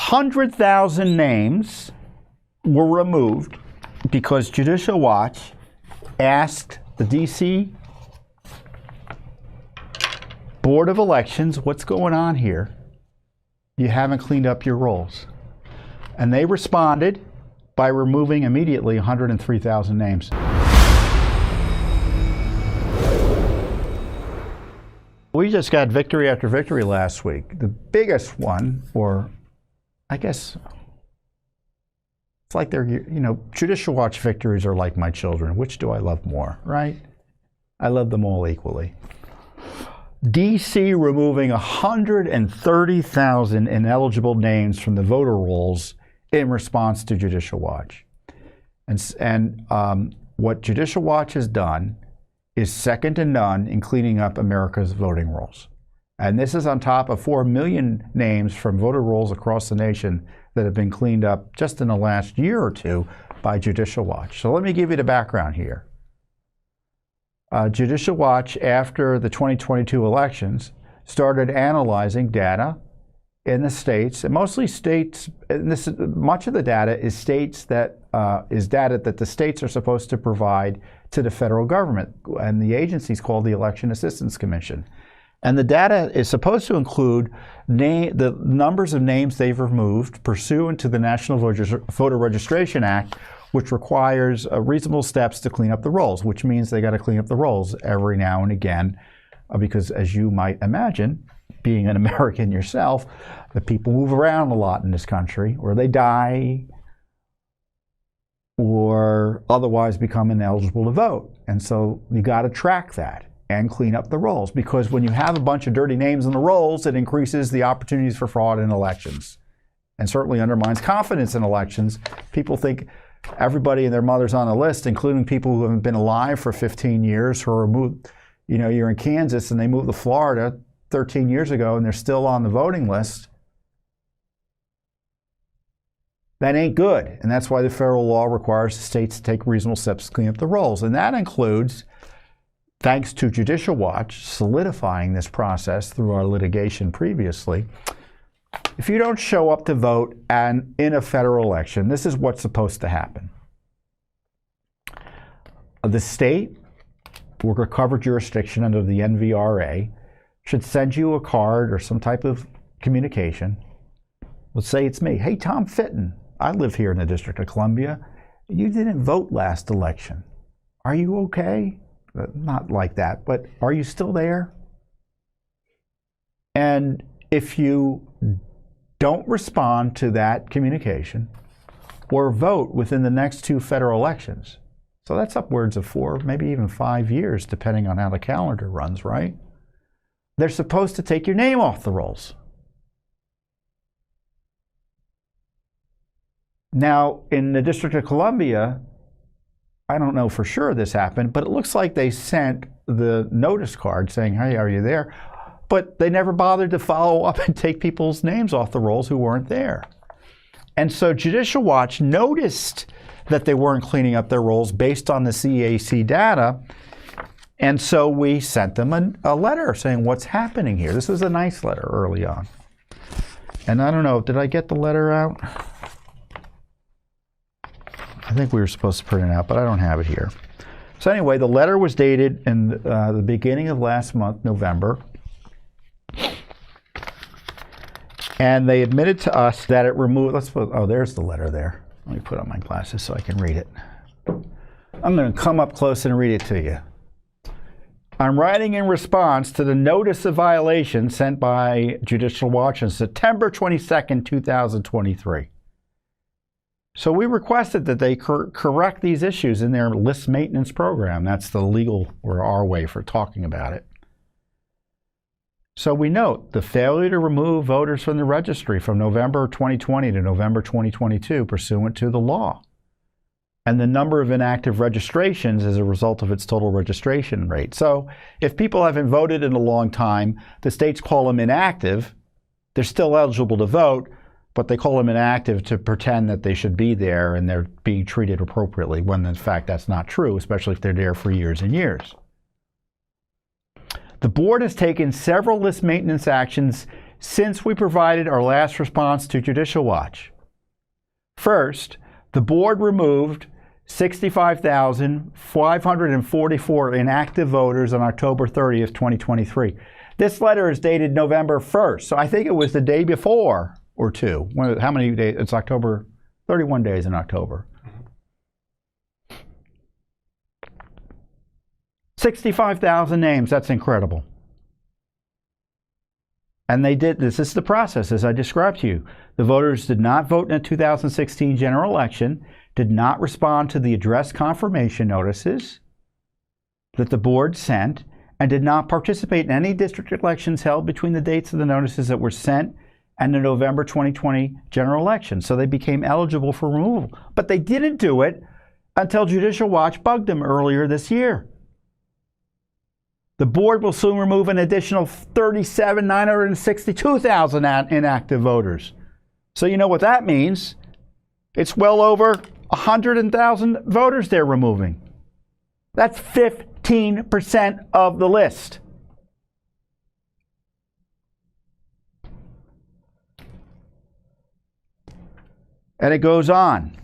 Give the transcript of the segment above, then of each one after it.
100,000 names were removed because Judicial Watch asked the D.C. Board of Elections, what's going on here? You haven't cleaned up your rolls. And they responded by removing immediately 103,000 names. We just got victory after victory last week. The biggest one, or I guess it's like they're, Judicial Watch victories are like my children. Which do I love more, right? I love them all equally. D.C. removing 130,000 ineligible names from the voter rolls in response to Judicial Watch. And what Judicial Watch has done is second to none in cleaning up America's voting rolls. And this is on top of 4 million names from voter rolls across the nation that have been cleaned up just in the last year or two by Judicial Watch. So let me give you the background here. Judicial Watch, after the 2022 elections, started analyzing data in the states, and mostly states, and much of the data is data that the states are supposed to provide to the federal government, and the agency is called the Election Assistance Commission. And the data is supposed to include the numbers of names they've removed pursuant to the National Voter Registration Act, which requires reasonable steps to clean up the rolls, which means they got to clean up the rolls every now and again, because as you might imagine, being an American yourself, the people move around a lot in this country, or they die, or otherwise become ineligible to vote. And so you got to track that and clean up the rolls, because when you have a bunch of dirty names in the rolls, it increases the opportunities for fraud in elections and certainly undermines confidence in elections. People think everybody and their mother's on the list, including people who haven't been alive for 15 years, who are moved, you're in Kansas and they moved to Florida 13 years ago and they're still on the voting list. That ain't good. And that's why the federal law requires the states to take reasonable steps to clean up the rolls. And that includes, thanks to Judicial Watch, solidifying this process through our litigation previously. If you don't show up to vote and in a federal election, this is what's supposed to happen. The state, or a covered jurisdiction under the NVRA, should send you a card or some type of communication. Let's say it's me. Hey, Tom Fitton, I live here in the District of Columbia. You didn't vote last election. Are you okay? Not like that, but are you still there? And if you don't respond to that communication or vote within the next 2 federal elections, so that's upwards of 4, maybe even 5 years, depending on how the calendar runs, right? They're supposed to take your name off the rolls. Now, in the District of Columbia, I don't know for sure this happened, but it looks like they sent the notice card saying, hey, are you there? But they never bothered to follow up and take people's names off the rolls who weren't there. And so Judicial Watch noticed that they weren't cleaning up their rolls based on the CAC data. And so we sent them a letter saying, what's happening here? This was a nice letter early on. And I don't know, did I get the letter out? I think we were supposed to print it out, but I don't have it here. So anyway, the letter was dated in the beginning of last month, November. And they admitted to us that it removed, there's the letter there. Let me put on my glasses so I can read it. I'm going to come up close and read it to you. I'm writing in response to the notice of violation sent by Judicial Watch on September 22nd, 2023. So we requested that they correct these issues in their list maintenance program. That's the legal, or our way for talking about it. So we note the failure to remove voters from the registry from November 2020 to November 2022 pursuant to the law, and the number of inactive registrations as a result of its total registration rate. So if people haven't voted in a long time, the states call them inactive. They're still eligible to vote, but they call them inactive to pretend that they should be there and they're being treated appropriately, when in fact that's not true, especially if they're there for years and years. The board has taken several list maintenance actions since we provided our last response to Judicial Watch. First, the board removed 65,544 inactive voters on October 30th, 2023. This letter is dated November 1st, so I think it was the day before or two. How many days? It's October, 31 days in October. 65,000 names, that's incredible. And they did, this is the process as I described to you. The voters did not vote in the 2016 general election, did not respond to the address confirmation notices that the board sent, and did not participate in any district elections held between the dates of the notices that were sent and the November 2020 general election. So they became eligible for removal. But they didn't do it until Judicial Watch bugged them earlier this year. The board will soon remove an additional 37,962,000 inactive voters. So you know what that means. It's well over 100,000 voters they're removing. That's 15% of the list. And it goes on.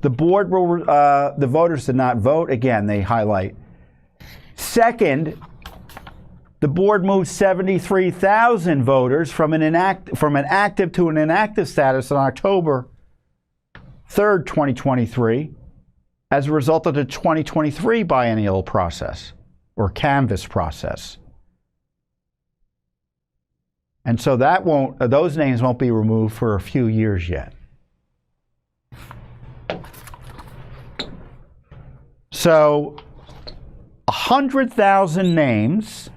The board will, the voters did not vote. Again, they highlight. Second, the board moved 73,000 voters from an active to an inactive status on October 3rd, 2023, as a result of the 2023 biennial process or canvass process. And so that those names won't be removed for a few years yet. So 100,000 names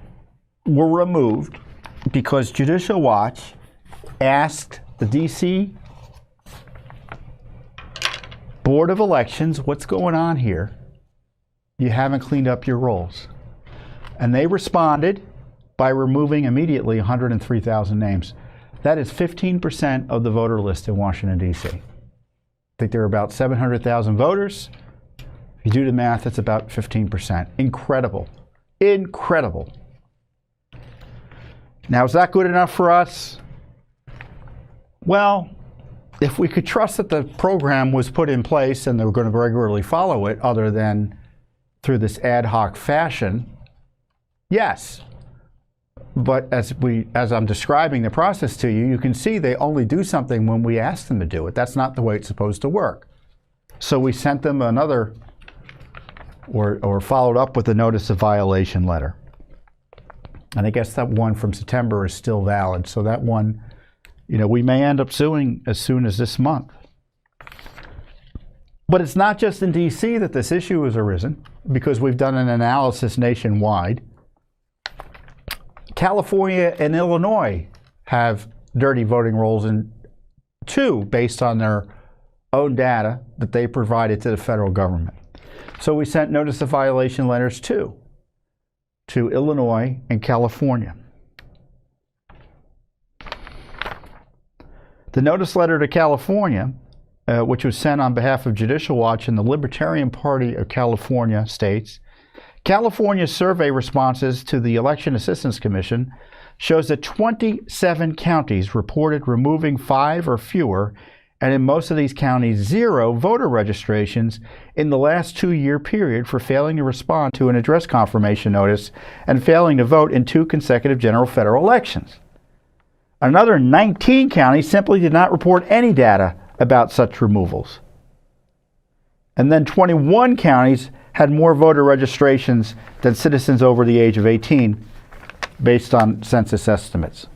were removed because Judicial Watch asked the D.C. Board of Elections, what's going on here? You haven't cleaned up your rolls. And they responded by removing immediately 103,000 names. That is 15% of the voter list in Washington, D.C. I think there are about 700,000 voters. If you do the math, that's about 15%. Incredible. Incredible. Now, is that good enough for us? Well, if we could trust that the program was put in place and they were going to regularly follow it, other than through this ad hoc fashion, yes. But as I'm describing the process to you, you can see they only do something when we ask them to do it. That's not the way it's supposed to work. So we sent them another, or followed up with a notice of violation letter. And I guess that one from September is still valid. So that one, you know, we may end up suing as soon as this month. But it's not just in D.C. that this issue has arisen, because we've done an analysis nationwide. California and Illinois have dirty voting rolls too, based on their own data that they provided to the federal government. So we sent notice of violation letters to Illinois and California. The notice letter to California, which was sent on behalf of Judicial Watch and the Libertarian Party of California, states, California's survey responses to the Election Assistance Commission shows that 27 counties reported removing 5 or fewer, and in most of these counties, 0 voter registrations in the last 2-year period for failing to respond to an address confirmation notice and failing to vote in 2 consecutive general federal elections. Another 19 counties simply did not report any data about such removals. And then 21 counties had more voter registrations than citizens over the age of 18, based on census estimates.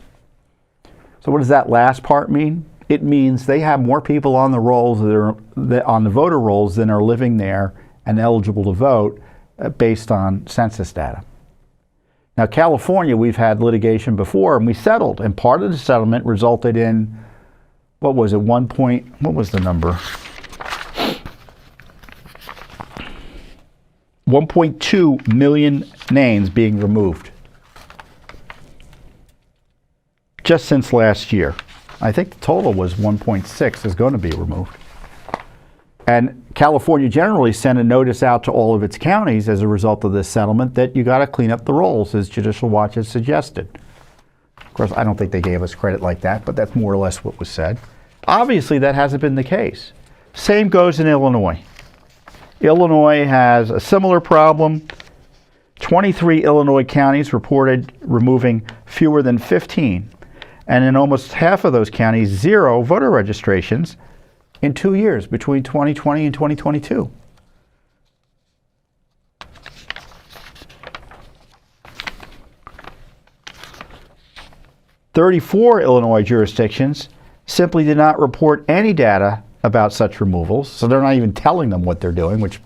So what does that last part mean? It means they have more people on the rolls on the voter rolls than are living there and eligible to vote based on census data. Now, California, we've had litigation before, and we settled. And part of the settlement resulted in, what was it, what was the number? 1.2 million names being removed just since last year. I think the total was 1.6 is going to be removed. And California generally sent a notice out to all of its counties as a result of this settlement that you got to clean up the rolls, as Judicial Watch has suggested. Of course, I don't think they gave us credit like that, but that's more or less what was said. Obviously, that hasn't been the case. Same goes in Illinois. Illinois has a similar problem. 23 Illinois counties reported removing fewer than 15. And in almost half of those counties, 0 voter registrations in 2 years, between 2020 and 2022. "34 Illinois jurisdictions simply did not report any data about such removals," so they're not even telling them what they're doing, which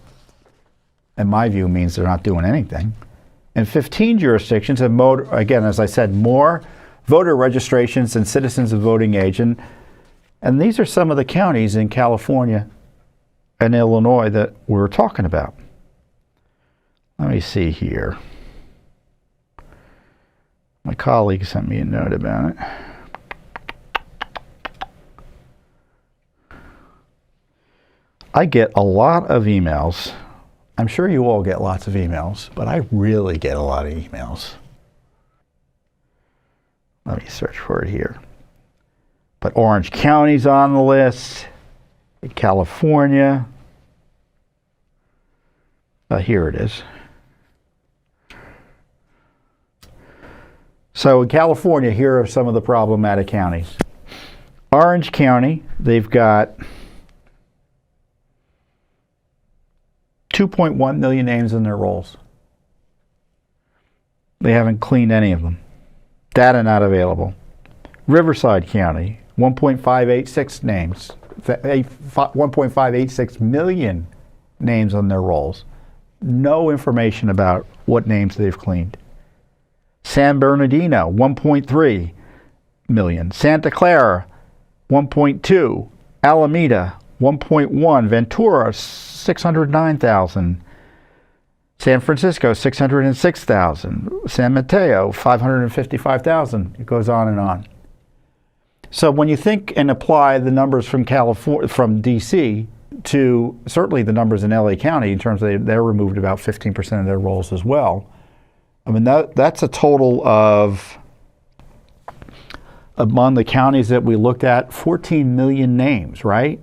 in my view means they're not doing anything. "And 15 jurisdictions have, again, as I said, more voter registrations than citizens of voting age. And these are some of the counties in California and Illinois that we're talking about. Let me see here. My colleague sent me a note about it. I get a lot of emails. I'm sure you all get lots of emails, but I really get a lot of emails. Let me search for it here. But Orange County's on the list. In California. Here it is. So in California, here are some of the problematic counties. Orange County, they've got 2.1 million names in their rolls. They haven't cleaned any of them. Data not available. Riverside County, 1.586 names, 1.586 million names on their rolls. No information about what names they've cleaned. San Bernardino, 1.3 million. Santa Clara, 1.2. Alameda, 1.1. Ventura, 609,000. San Francisco, 606,000. San Mateo, 555,000. It goes on and on. So when you think and apply the numbers from California, from D.C. to certainly the numbers in L.A. County, in terms of they're removed about 15% of their rolls as well. I mean, that's a total of, among the counties that we looked at, 14 million names, right?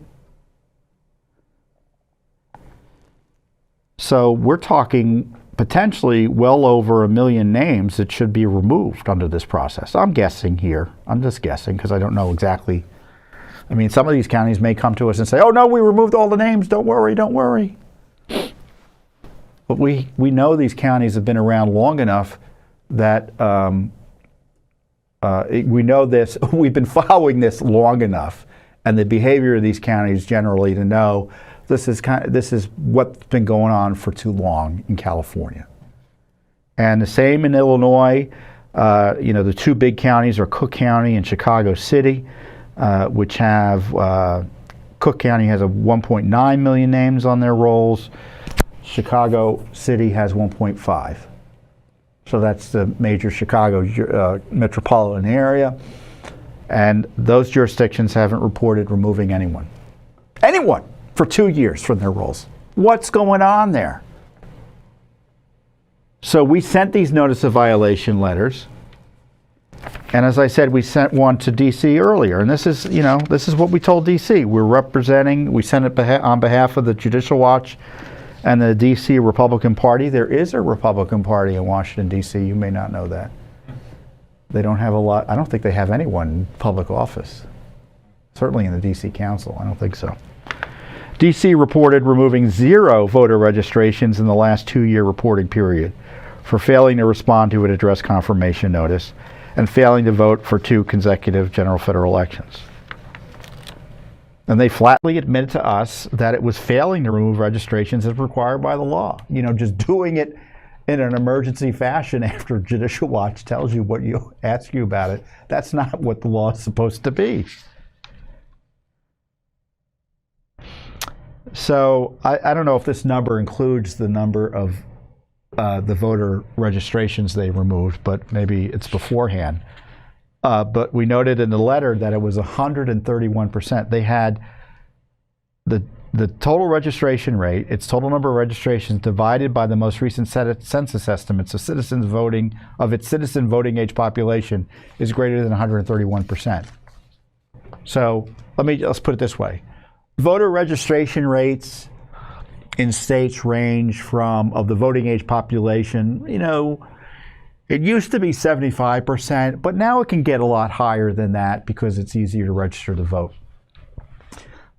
So we're talking potentially well over 1 million names that should be removed under this process. I'm guessing here. I'm just guessing because I don't know exactly. I mean, some of these counties may come to us and say, oh, no, we removed all the names. Don't worry, don't worry. But we know these counties have been around long enough that we know this. We've been following this long enough, and the behavior of these counties generally to know this is what's been going on for too long in California. And the same in Illinois. The two big counties are Cook County and Chicago City, which have Cook County has a 1.9 million names on their rolls. Chicago City has 1.5. So that's the major Chicago metropolitan area. And those jurisdictions haven't reported removing anyone for 2 years from their rolls. What's going on there? So we sent these notice of violation letters. And as I said, we sent one to D.C. earlier. And this is what we told D.C. We sent it on behalf of the Judicial Watch and the D.C. Republican Party. There is a Republican Party in Washington, D.C. You may not know that. They don't have a lot. I don't think they have anyone in public office. Certainly in the D.C. Council. I don't think so. D.C. reported removing 0 voter registrations in the last 2-year reporting period for failing to respond to an address confirmation notice and failing to vote for 2 consecutive general federal elections. And they flatly admitted to us that it was failing to remove registrations as required by the law. Just doing it in an emergency fashion after Judicial Watch tells you what you ask you about it. That's not what the law is supposed to be. So I don't know if this number includes the number of the voter registrations they removed, but maybe it's beforehand. But we noted in the letter that it was 131%. They had the the total registration rate, its total number of registrations divided by the most recent census estimates of citizens voting, of its citizen voting age population, is greater than 131%. So let's put it this way. Voter registration rates in states range from, of the voting age population, it used to be 75%, but now it can get a lot higher than that because it's easier to register to vote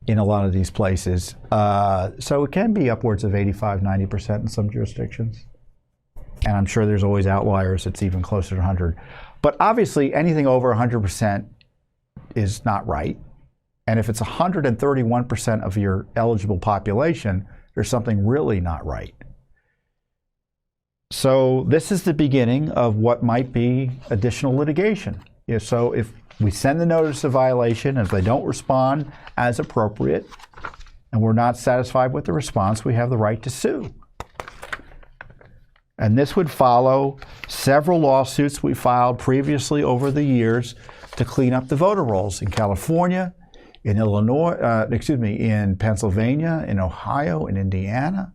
in a lot of these places. So it can be upwards of 85, 90% in some jurisdictions. And I'm sure there's always outliers. It's even closer to 100. But obviously, anything over 100% is not right. And if it's 131% of your eligible population, there's something really not right. So this is the beginning of what might be additional litigation. So if we send the notice of violation, and if they don't respond as appropriate, and we're not satisfied with the response, we have the right to sue. And this would follow several lawsuits we filed previously over the years to clean up the voter rolls in California, in Illinois, in Pennsylvania, in Ohio, in Indiana.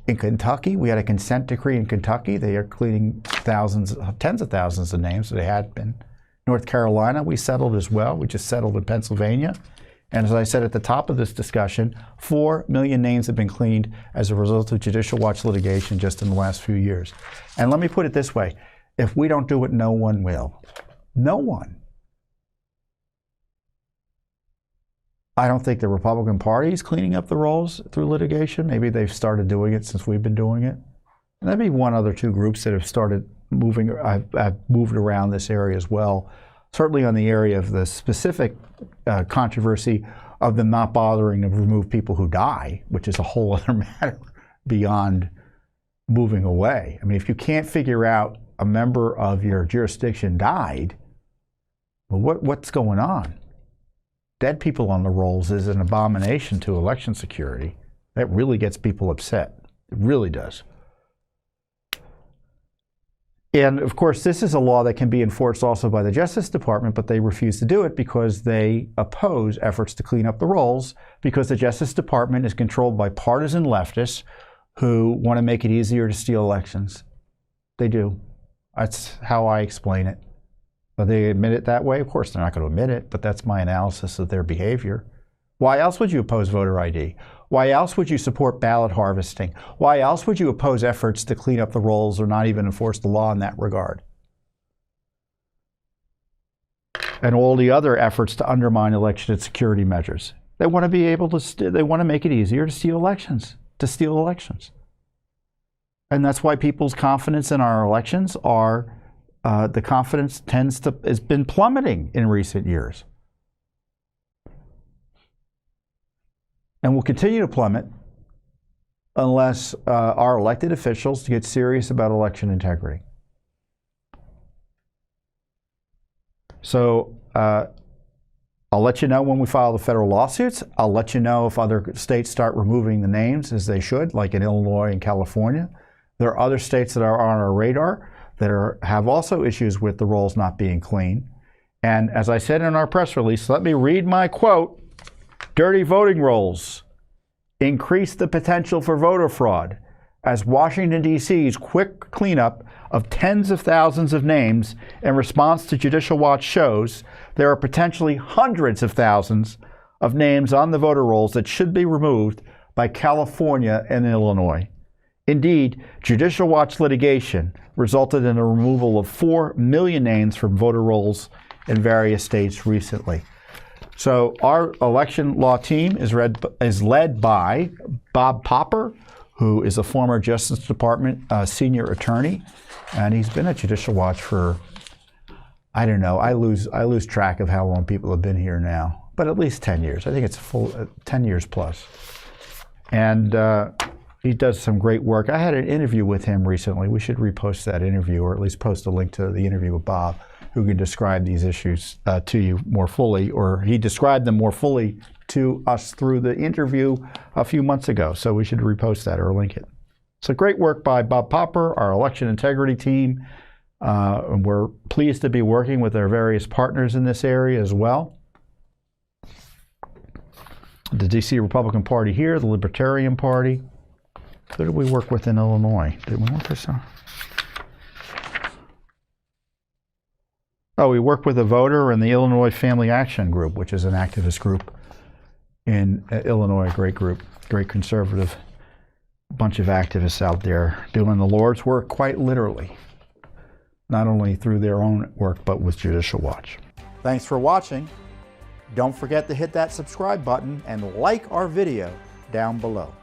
In Kentucky, we had a consent decree in Kentucky. They are cleaning tens of thousands of names. They had been. North Carolina, we settled as well. We just settled in Pennsylvania. And as I said at the top of this discussion, 4 million names have been cleaned as a result of Judicial Watch litigation just in the last few years. And let me put it this way. If we don't do it, no one will. No one. I don't think the Republican Party is cleaning up the rolls through litigation. Maybe they've started doing it since we've been doing it. And there'd be one other two groups that have started moving. I've moved around this area as well. Certainly on the area of the specific controversy of them not bothering to remove people who die, which is a whole other matter beyond moving away. I mean, if you can't figure out a member of your jurisdiction died, well, what's going on? Dead people on the rolls is an abomination to election security. That really gets people upset. It really does. And of course, this is a law that can be enforced also by the Justice Department, but they refuse to do it because they oppose efforts to clean up the rolls, because the Justice Department is controlled by partisan leftists who want to make it easier to steal elections. They do. That's how I explain it. But they admit it that way? Of course, they're not going to admit it, but that's my analysis of their behavior. Why else would you oppose voter ID? Why else would you support ballot harvesting? Why else would you oppose efforts to clean up the rolls or not even enforce the law in that regard? And all the other efforts to undermine election security measures. They want to be able to, they want to make it easier to steal elections, And that's why people's confidence in our elections are the confidence has been plummeting in recent years. And will continue to plummet unless our elected officials get serious about election integrity. So I'll let you know when we file the federal lawsuits. I'll let you know if other states start removing the names, as they should, like in Illinois and California. There are other states that are on our radar that have also issues with the rolls not being clean. And as I said in our press release, let me read my quote: "Dirty voting rolls increase the potential for voter fraud, as Washington, D.C.'s quick cleanup of tens of thousands of names in response to Judicial Watch shows there are potentially hundreds of thousands of names on the voter rolls that should be removed by California and Illinois. Indeed, Judicial Watch litigation resulted in the removal of 4 million names from voter rolls in various states recently." So our election law team is led by Bob Popper, who is a former Justice Department senior attorney, and he's been at Judicial Watch for, I don't know, I lose track of how long people have been here now, but at least 10 years. I think it's full 10 years plus. And he does some great work. I had an interview with him recently. We should repost that interview, or at least post a link to the interview with Bob, who can describe these issues to you more fully, or he described them more fully to us through the interview a few months ago. So we should repost that or link it. So great work by Bob Popper, our election integrity team. And we're pleased to be working with our various partners in this area as well. the D.C. Republican Party here, the Libertarian Party. Who did we work with in Illinois? Did we work with some? Oh, we work with a voter in the Illinois Family Action Group, which is an activist group in Illinois, a great group, great conservative bunch of activists out there doing the Lord's work quite literally, not only through their own work, but with Judicial Watch. Thanks for watching. Don't forget to hit that subscribe button and like our video down below.